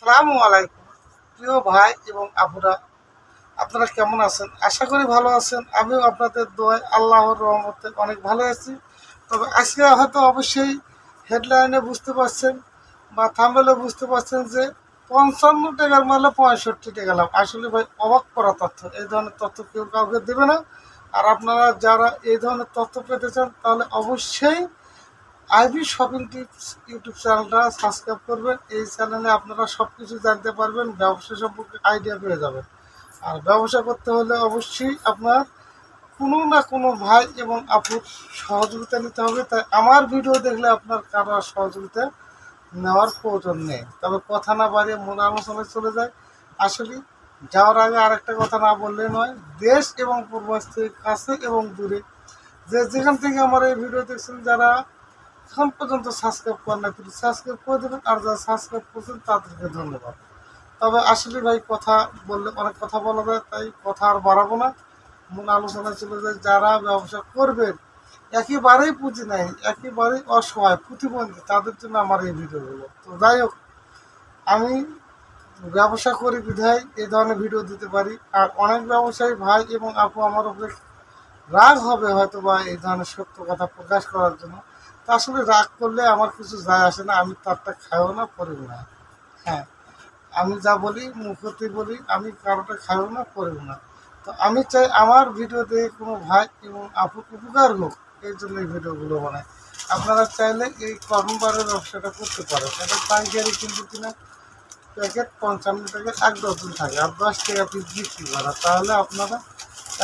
আসসালামু আলাইকুম প্রিয় ভাই এবং আপুরা, আপনারা কেমন আছেন? আশা করি ভালো আছেন। আমিও আপনাদের দোয়ায় আল্লাহর রহমতে অনেক ভালো আছি। তবে আজকে হয়তো অবশ্যই হেডলাইনে বুঝতে পারছেন বা থাম্বনেলে বুঝতে পারছেন যে 55 টাকার মালে 65 টাকা লাভ। আসলে ভাই অবাক করা তথ্য। এই ধরনের তথ্য কেউ কাউকে দেবে না। আর আপনারা যারা এই ধরনের তথ্য পেতে চান তাহলে অবশ্যই আইবি শপিং টিপস ইউটিউব চ্যানেলটা সাবস্ক্রাইব করবেন। এই চ্যানেলে আপনারা সব কিছু জানতে পারবেন, ব্যবসা সম্পর্কে আইডিয়া পেয়ে যাবেন। আর ব্যবসা করতে হলে অবশ্যই আপনার কোনো না কোনো ভাই এবং আপুর সহযোগিতা নিতে হবে। তাই আমার ভিডিও দেখলে আপনার কারো সহযোগিতা নেওয়ার প্রয়োজন নেই। তবে কথা না বাড়িয়ে মূল আলোচনায় চলে যায়। আসলে যাওয়ার আগে আরেকটা কথা না বললে নয়, দেশ এবং প্রবাস থেকে কাছে এবং দূরে যে যেখান থেকে আমার এই ভিডিও দেখছেন, যারা এখন পর্যন্ত সাবস্ক্রাইব করেন না, কিন্তু সাবস্ক্রাইব করে দেবেন। আর যারা সাবস্ক্রাইব করছেন তাদেরকে ধন্যবাদ। তবে আসলে ভাই কথা বললে অনেক কথা বলা যায়, তাই কথা আর বাড়াবো না, মূল আলোচনায় চলে যায়। যারা ব্যবসা করবেন, একেবারেই পুঁজি নাই, একেবারেই অসহায় প্রতিবন্ধী, তাদের জন্য আমার এই ভিডিওগুলো। তো যাই হোক, আমি ব্যবসা করি বিধায় এই ধরনের ভিডিও দিতে পারি। আর অনেক ব্যবসায়ী ভাই এবং আপু আমার উপরে রাগ হবে হয়তো বা এই ধরনের সত্য কথা প্রকাশ করার জন্য। তা আসলে রাগ করলে আমার কিছু যায় আসে না, আমি তারটা খাইও না, করিও না। হ্যাঁ, আমি যা বলি মুখতে বলি, আমি কারোটা খাইও না, করিও না। তো আমি চাই আমার ভিডিও দেখে কোনো ভাই এবং আপুর উপকার হোক, এই জন্য এই ভিডিওগুলো বানাই। আপনারা চাইলে এই কর্মবারের ব্যবসাটা করতে পারেন। এটা পাইকারি কিন্তু কিনা প্যাকেট 55 টাকা, 1 ডজন থাকে আর 10 টাকা পিস বিক্রি করা, তাহলে আপনারা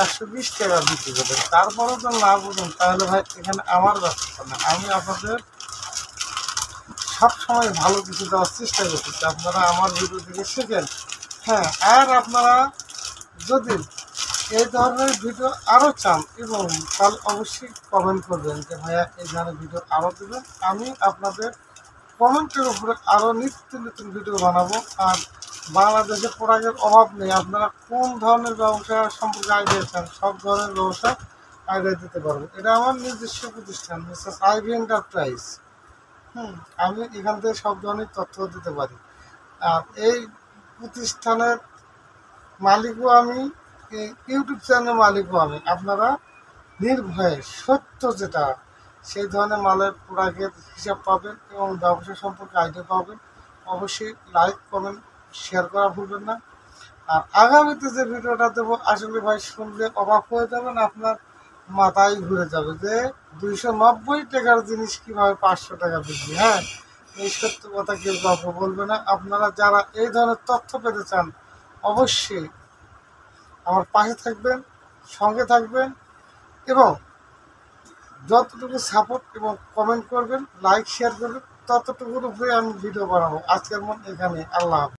120 টাকা বিক্রি করবেন। তারপরেও তো না বুঝুন, তাহলে ভাই এখানে আমার ব্যবসা না। আমি আপনাদের সবসময় ভালো কিছু দেওয়ার চেষ্টা করতেছি, আপনারা আমার ভিডিও থেকে শেখেন। হ্যাঁ, আর আপনারা যদি এই ধরনের ভিডিও আরও চান এবং তাহলে অবশ্যই কমেন্ট করবেন যে ভাইয়া এই ধরনের ভিডিও আরও দেবেন। আমি আপনাদের কমেন্টের উপরে আরও নিত্য নতুন ভিডিও বানাবো। আর বাংলাদেশে প্রোডাক্টের অভাব নেই, আপনারা কোন ধরনের ব্যবসা সম্পর্কে আইডিয়া চান, সব ধরনের ব্যবসা আইডিয়া দিতে পারবো। এটা আমার নিজস্ব প্রতিষ্ঠান, মিসেস আইভি এন্টারপ্রাইজ। আমি এখান থেকে সব ধরনের তথ্য দিতে পারি। আর এই প্রতিষ্ঠানের মালিকও আমি, এই ইউটিউব চ্যানেলের মালিকও আমি। আপনারা নির্ভয়ে সত্য যেটা, সেই ধরনের মালের প্রোডাক্টের হিসাব পাবেন এবং ব্যবসা সম্পর্কে আইডিয়া পাবেন। অবশ্যই লাইক কমেন্ট শেয়ার করা ভুলবেন না। আর আগামীতে যে ভিডিওটা দেবো, আসলে ভাই শুনলে অবাক হয়ে যাবেন, আপনার মাথায় ঘুরে যাবে যে 290 টাকার জিনিস কীভাবে 500 টাকা বিক্রি। হ্যাঁ, এই সত্য কথা কেউ কাউকে বলবে না। আপনারা যারা এই ধরনের তথ্য পেতে চান অবশ্যই আমার পাশে থাকবেন, সঙ্গে থাকবেন এবং যতটুকু সাপোর্ট এবং কমেন্ট করবেন, লাইক শেয়ার করবেন, ততটুকুর উপরে আমি ভিডিও বানাবো। আজকের মন এখানে, আল্লাহ হাফেজ।